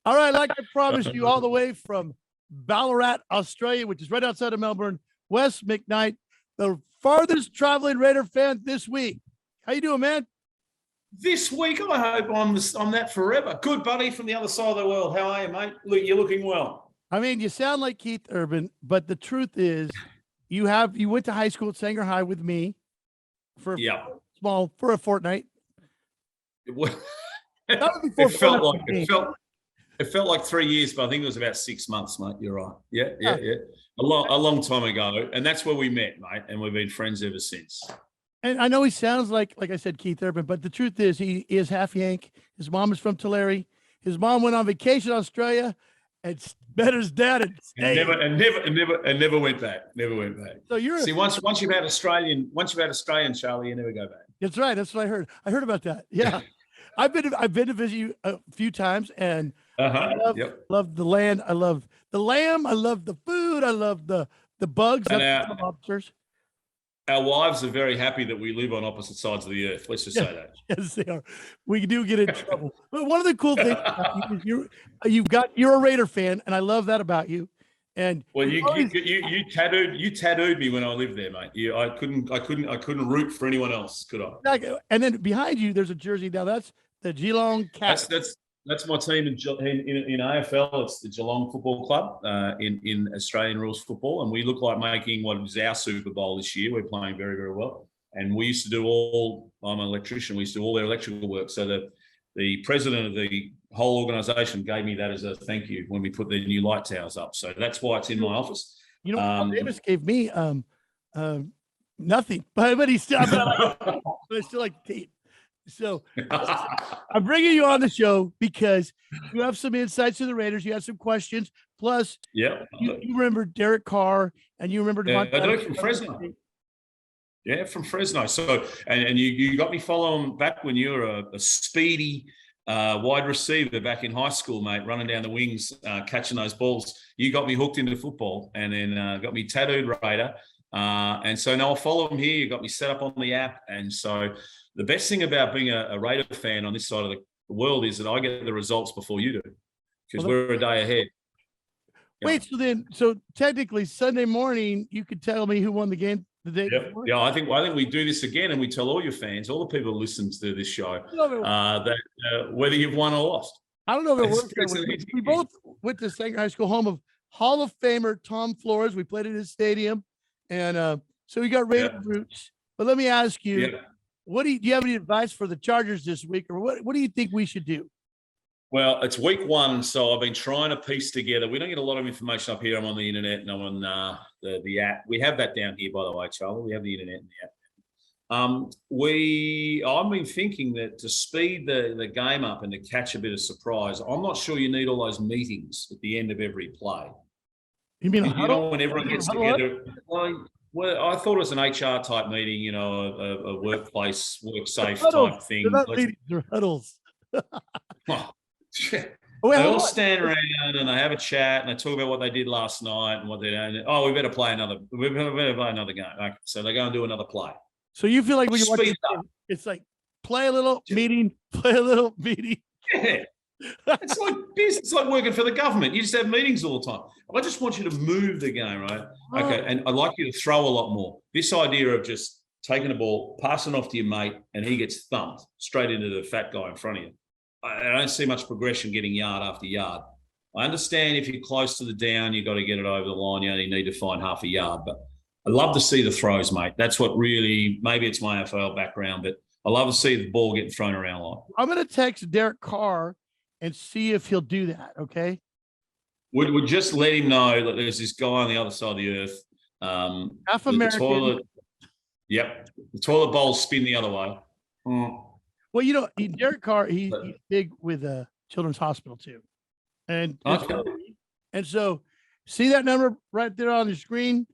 All right, like I promised you, all the way from Ballarat, Australia, which is right outside of Melbourne, Wes McKnight, the farthest traveling Raider fan this week. How you doing, man? This week, I hope I'm that forever. Good buddy from the other side of the world. How are you, mate? Look, you're looking well. I mean, you sound like Keith Urban, but the truth is, you went to high school at Sanger High with me for a fortnight. It felt like 3 years, but I think it was about 6 months, mate. You're right. Yeah. A long time ago, and that's where we met, mate, and we've been friends ever since. And I know he sounds like I said, Keith Urban, but the truth is he is half Yank. His mom is from Tulare. His mom went on vacation in Australia and met his dad and never went back. Never went back. So once you've had Australian, Charlie, you never go back. That's right. That's what I heard. I heard about that. Yeah. I've been to visit you a few times, and I love the land. I love the lamb. I love the food. I love the bugs. And lobsters. Our wives are very happy that we live on opposite sides of the earth. Let's just say that. Yes, they are. We do get in trouble. But one of the cool things about you is you're a Raider fan, and I love that about you. And you tattooed me when I lived there, mate. I couldn't root for anyone else, could I? And then behind you, there's a jersey. Now that's the Geelong Cats. That's my team in AFL. It's the Geelong Football Club in Australian rules football, and we look like making what is our Super Bowl this year. We're playing very, very well, and we used to do I'm an electrician. We used to do all their electrical work. So the president of the whole organisation gave me that as a thank you when we put the new light towers up. So that's why it's in my office. You know, Paul Davis gave me nothing, but he's still, I still like the team. So I'm bringing you on the show because you have some insights to the Raiders. You have some questions. Plus, you remember Derek Carr and you remember I do from Fresno. Yeah, from Fresno. So, and you got me following back when you were a speedy wide receiver back in high school, mate, running down the wings, catching those balls. You got me hooked into football and then got me tattooed Raider. And so now I'll follow him here. You got me set up on the app. And so the best thing about being a Raider fan on this side of the world is that I get the results before you do because we're a day ahead. Wait, so technically Sunday morning, you could tell me who won the game the day before? Yeah, I think we do this again and we tell all your fans, all the people who listen to this show, that whether you've won or lost. I don't know if it works. We both went to Sanger High School, home of Hall of Famer Tom Flores. We played at his stadium. And so we got Raider roots. But let me ask you, do you have any advice for the Chargers this week, or what do you think we should do? Well, it's week one, so I've been trying to piece together. We don't get a lot of information up here. I'm on the internet and I'm on the app. We have that down here, by the way, Charlie. We have the internet and the app. I've been thinking that to speed the game up and to catch a bit of surprise, I'm not sure you need all those meetings at the end of every play. You mean when everyone gets together? Well, I thought it was an HR type meeting, a workplace, work safe type thing. They're not meetings, they're huddles. They all stand around and they have a chat and they talk about what they did last night and what they did. Oh, we better play another game. Okay, so they go and do another play. So you feel like when you watch it's like play a little meeting, play a little meeting. Yeah. It's like business. It's like working for the government. You just have meetings all the time. I just want you to move the game, right? Okay, and I'd like you to throw a lot more. This idea of just taking the ball, passing off to your mate, and he gets thumped straight into the fat guy in front of you. I don't see much progression getting yard after yard. I understand if you're close to the down, you've got to get it over the line. You only need to find half a yard. But I love to see the throws, mate. That's what really, maybe it's my AFL background, but I love to see the ball getting thrown around a lot. I'm going to text Derek Carr and see if he'll do that, okay? Would just let him know that there's this guy on the other side of the earth. Half American. The toilet bowls spin the other way. Well, Derek Carr, he's big with Children's Hospital too. And so see that number right there on the screen?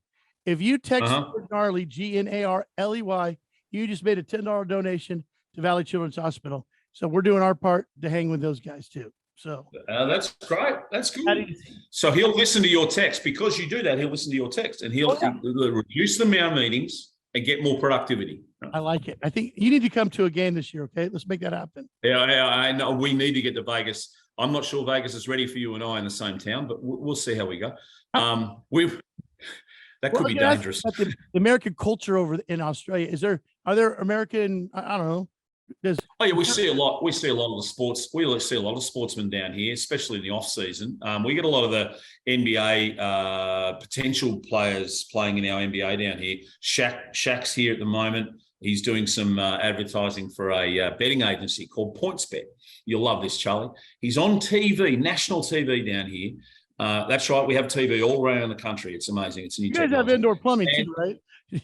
If you text Gnarley, Gnarley, you just made a $10 donation to Valley Children's Hospital. So we're doing our part to hang with those guys too. So that's great. That's good. So he'll listen to your text because you do that. He'll listen to your text and he'll reduce the amount of meetings and get more productivity. I like it. I think you need to come to a game this year. Okay, let's make that happen. Yeah, I know. We need to get to Vegas. I'm not sure Vegas is ready for you and I in the same town, but we'll see how we go. That could be dangerous. The American culture over in Australia, are there American? I don't know. We see a lot. We see a lot of the sports. We see a lot of sportsmen down here, especially in the off season. We get a lot of the NBA potential players playing in our NBA down here. Shaq's here at the moment. He's doing some advertising for a betting agency called PointsBet. You'll love this, Charlie. He's on TV, national TV down here. That's right. We have TV all around the country. It's amazing. It's a new technology. You guys have indoor plumbing too, right?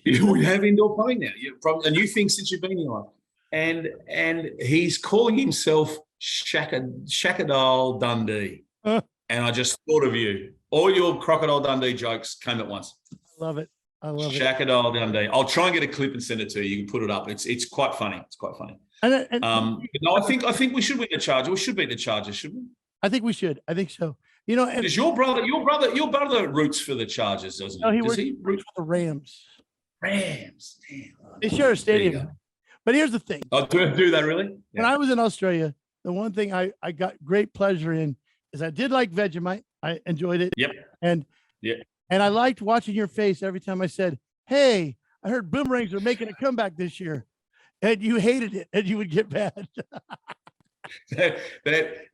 We have indoor plumbing now. Probably a new thing since you've been here. And he's calling himself Shakadal Dundee. And I just thought of you. All your Crocodile Dundee jokes came at once. I love it. Shakadal Dundee. I'll try and get a clip and send it to you. You can put it up. It's quite funny. It's quite funny. I think we should win the Chargers. We should beat the Chargers, shouldn't we? I think we should. I think so. Because your brother roots for the Chargers, doesn't he? No, he roots for the Rams. Rams. Damn. They share a stadium. But here's the thing. Oh, do that really? Yeah. When I was in Australia, the one thing I got great pleasure in is I did like Vegemite. I enjoyed it. Yep. And I liked watching your face every time I said, "Hey, I heard Boomerangs are making a comeback this year," and you hated it, and you would get mad. that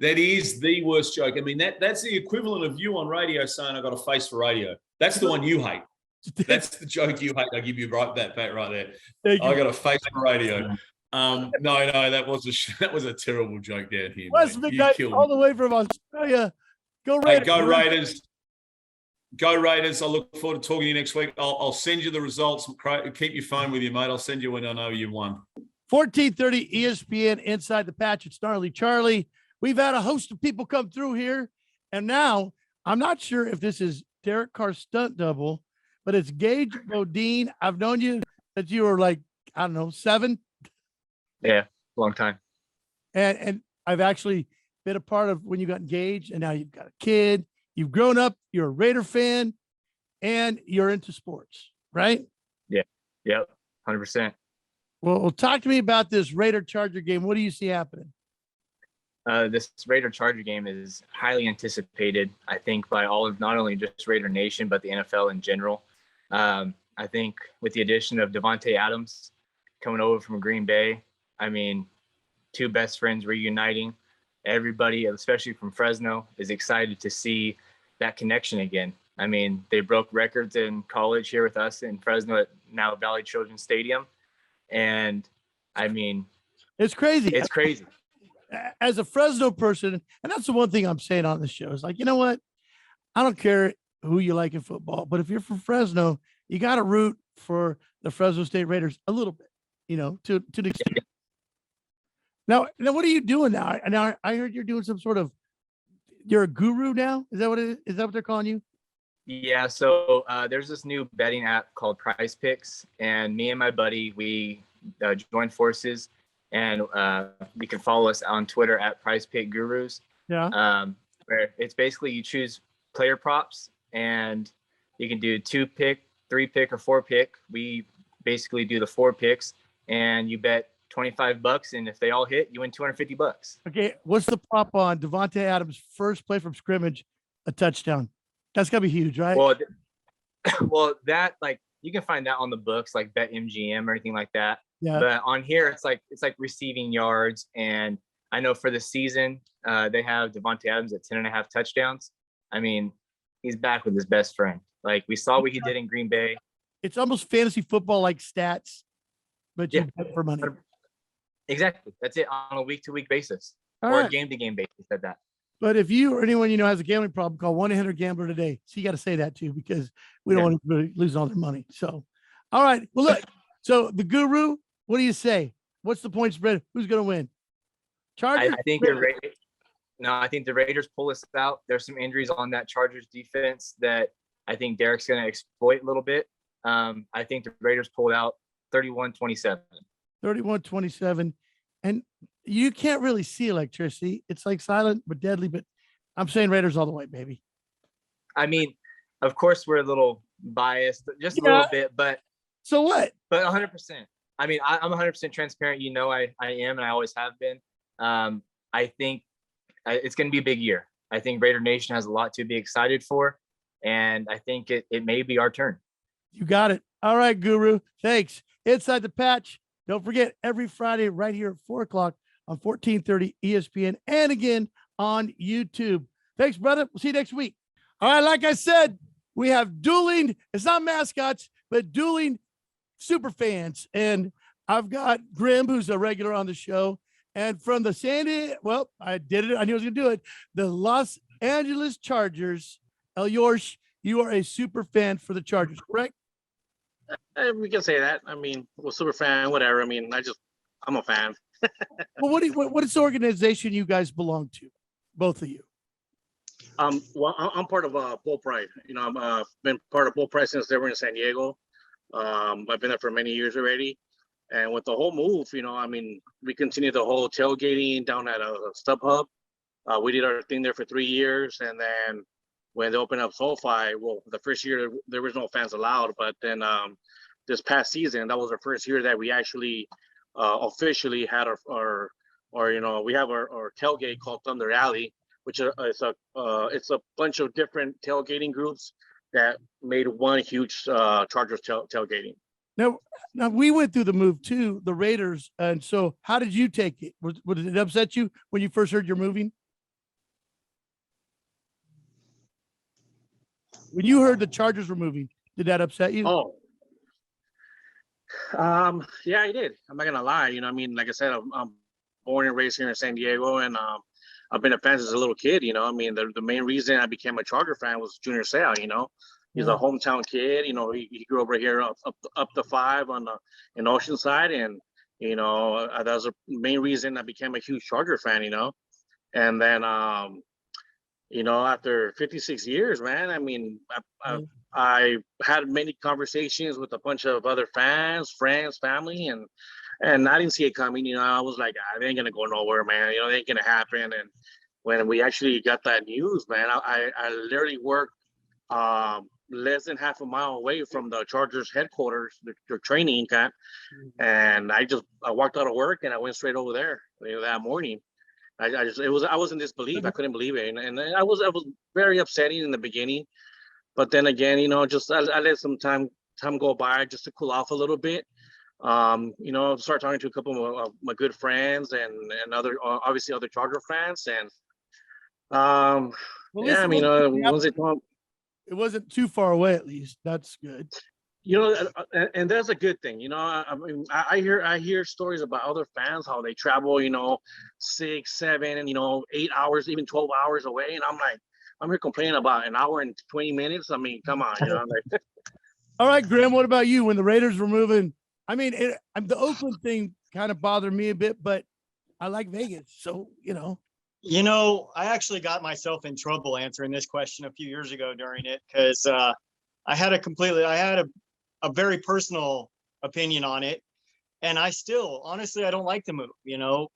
is the worst joke. I mean, that's the equivalent of you on radio saying I got a face for radio. That's the one you hate. That's the joke you hate. I'll give you that back right there. I got a face for radio. No, that was a terrible joke down here. Wes McKnight, all the way from Australia. Go Raiders! Hey, go Raiders! Go Raiders! I look forward to talking to you next week. I'll send you the results. Keep your phone with you, mate. I'll send you when I know you've won. 1430 ESPN Inside the Patch. It's Gnarley Charley. We've had a host of people come through here, and now I'm not sure if this is Derek Carr's stunt double, but it's Gage Modine. I've known you since you were like, I don't know, 7. Yeah, long time. And I've actually been a part of when you got engaged, and now you've got a kid. You've grown up. You're a Raider fan, and you're into sports, right? Yeah. Yep. 100%. Well, talk to me about this Raider Charger game. What do you see happening? This Raider Charger game is highly anticipated, I think, by all of not only just Raider Nation, but the NFL in general. I think with the addition of Davante Adams coming over from Green Bay, I mean, 2 best friends reuniting. Everybody, especially from Fresno, is excited to see that connection again. I mean, they broke records in college here with us in Fresno at now Valley Children's Stadium. And I mean, it's crazy. It's crazy. As a Fresno person, and that's the one thing I'm saying on the show, is like, you know what? I don't care who you like in football, but if you're from Fresno, you got to root for the Fresno State Raiders a little bit, to the extent. Now, what are you doing now? Now I heard you're doing some sort of, you're a guru now. Is that what it is? Is that what they're calling you? Yeah. So there's this new betting app called Prize Picks, and me and my buddy, we joined forces, and you can follow us on Twitter at Prize Pick Gurus. Yeah. Where it's basically you choose player props, and you can do 2-pick, 3-pick, or 4-pick. We basically do the 4 picks, and you bet $25, and if they all hit, you win $250. Okay, what's the prop on Davante Adams' first play from scrimmage, a touchdown? That's gotta be huge, right? Well, that, like, you can find that on the books, like BetMGM or anything like that. Yeah. But on here, it's like receiving yards, and I know for the season, they have Davante Adams at 10.5 touchdowns. I mean, he's back with his best friend. Like, we saw what he did in Green Bay. It's almost fantasy football like stats, but you bet for money. Exactly. That's it, on a week-to-week basis a game-to-game basis at that. But if you or anyone has a gambling problem, call 1-800-GAMBLER today. So you got to say that too, because we don't want to lose all their money. So, all right. Well, look. So the guru, what do you say? What's the point spread? Who's going to win? Chargers. I think I think the Raiders pull us out. There's some injuries on that Chargers defense that I think Derek's going to exploit a little bit. I think the Raiders pulled out 31-27. 31-27. And you can't really see electricity. It's like silent but deadly, but I'm saying Raiders all the way, baby. I mean, of course we're a little biased, just a little bit, but so what? But 100%. I mean, I'm 100% transparent. I am, and I always have been. I think it's going to be a big year. I think Raider Nation has a lot to be excited for, and I think it may be our turn. You got it. All right, Guru. Thanks. Inside the Patch. Don't forget, every Friday right here at 4 o'clock on 1430 ESPN and again on YouTube. Thanks, brother. We'll see you next week. All right, like I said, we have Dueling. It's not mascots, but Dueling super fans. And I've got Grim, who's a regular on the show. And from the I did it. I knew I was going to do it. The Los Angeles Chargers. El Yorsh, you are a super fan for the Chargers, correct? We can say that. I mean, well, super fan, whatever. I mean, I'm a fan. Well, what is the organization you guys belong to, both of you? Well, I'm part of Bull Pride. You know, I've been part of Bull Pride since they were in San Diego. I've been there for many years already. And with the whole move, you know, I mean, we continued the whole tailgating down at StubHub. We did our thing there for 3 years, and then when they opened up SoFi, well, the first year there was no fans allowed, but then this past season, that was our first year that we actually officially had our you know, we have our tailgate called Thunder Alley, which is it's a bunch of different tailgating groups that made one huge Chargers tailgating. Now we went through the move too, the Raiders, and so how did you take it? Did it upset you when you first heard you're moving? When you heard the Chargers were moving, did that upset you? Oh, yeah, I did. I'm not gonna lie. You know, I mean, like I said, I'm born and raised here in San Diego, and I've been a fan since a little kid. You know, I mean, the main reason I became a Charger fan was Junior Seau. You know, he's a hometown kid. You know, he grew over here up the 5 in Oceanside, and you know, that was the main reason I became a huge Charger fan. You know, and then you know, after 56 years, man, I mean, I had many conversations with a bunch of other fans, friends, family, and I didn't see it coming. You know, I was like, they ain't gonna go nowhere, man. You know, they ain't gonna happen. And when we actually got that news, man, I literally worked less than half a mile away from the Chargers headquarters, their training camp, and I walked out of work and I went straight over there, you know, that morning. I was in disbelief. I couldn't believe it, and I was very upsetting in the beginning, but then again, you know, just I let some time go by just to cool off a little bit. You know, start talking to a couple of my good friends and other obviously other Charger fans, and yeah, I mean, once they told, it wasn't too far away, at least. That's good. You know, and that's a good thing. You know, I mean, I hear stories about other fans, how they travel, you know, 6, 7, and, you know, 8 hours, even 12 hours away. And I'm like, I'm here complaining about an hour and 20 minutes. I mean, come on, you know. Like, all right, Graham, what about you? When the Raiders were moving, I mean, the Oakland thing kind of bothered me a bit, but I like Vegas. So, you know. You know, I actually got myself in trouble answering this question a few years ago during it, because I had a very personal opinion on it. And I still, honestly, I don't like the move. You know,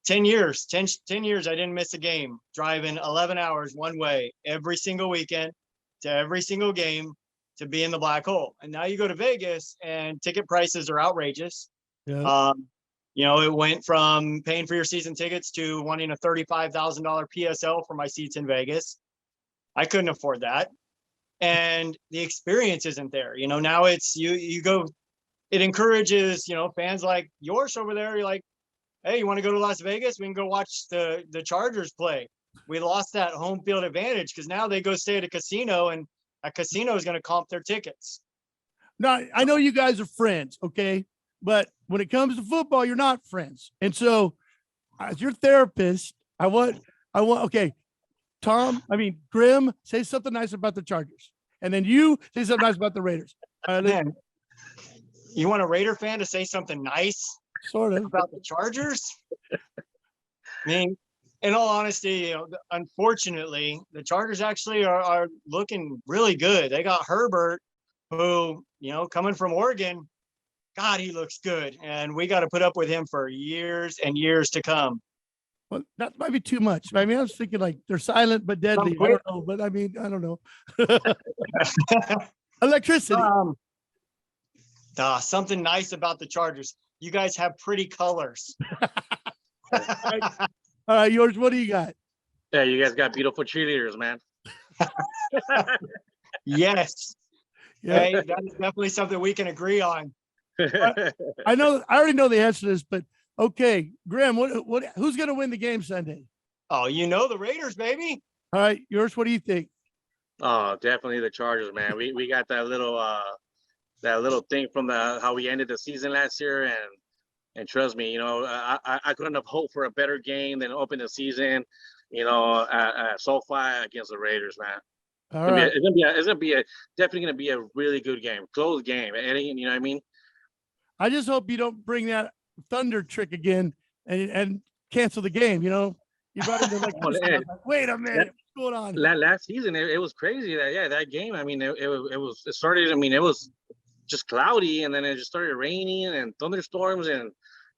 10 years, I didn't miss a game, driving 11 hours one way every single weekend to every single game to be in the black hole. And now you go to Vegas and ticket prices are outrageous. Yeah. You know, it went from paying for your season tickets to wanting a $35,000 PSL for my seats in Vegas. I couldn't afford that. And the experience isn't there. You know, now it's you go, it encourages, you know, fans like yours over there. You're like, hey, you want to go to Las Vegas? We can go watch the Chargers play. We lost that home field advantage because now they go stay at a casino, and a casino is going to comp their tickets. No, I know you guys are friends, okay? But when it comes to football, you're not friends. And so as your therapist, I want, okay, Grim, say something nice about the Chargers. And then you say something nice about the Raiders. Man, you want a Raider fan to say something nice sort of about the Chargers? I mean, in all honesty, you know, unfortunately, the Chargers actually are looking really good. They got Herbert, who, you know, coming from Oregon, God, he looks good. And we got to put up with him for years and years to come. Well, that might be too much. I mean, I was thinking like they're silent but deadly. I don't know, but I mean, I don't know. Electricity. Something nice about the Chargers. You guys have pretty colors. All right, yours. What do you got? Yeah, you guys got beautiful cheerleaders, man. Yes. Yeah. Hey, that is definitely something we can agree on. I know. I already know the answer to this, but okay, Graham. Who's going to win the game Sunday? Oh, you know the Raiders, baby. All right, yours. What do you think? Oh, definitely the Chargers, man. We got that little thing from how we ended the season last year, and trust me, I couldn't have hoped for a better game than open the season, at SoFi against the Raiders, man. All right. It's definitely gonna be a really good game, close game. You know what I mean? I just hope you don't bring that thunder trick again and cancel the game. You brought into like, wait a minute, what's going on? Last season, it was crazy. That game. I mean, it started. I mean, it was just cloudy, and then it just started raining and thunderstorms, and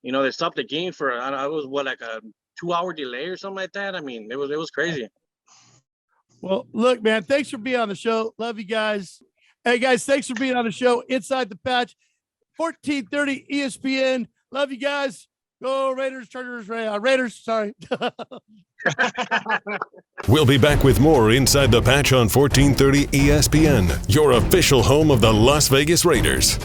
they stopped the game for it was like a 2-hour delay or something like that. I mean, it was crazy. Well, look, man, thanks for being on the show. Love you guys. Hey guys, thanks for being on the show. Inside the Patch, 1430 ESPN. Love you guys. Go Raiders, Chargers, Raiders. Sorry. We'll be back with more Inside the Patch on 1430 ESPN, your official home of the Las Vegas Raiders.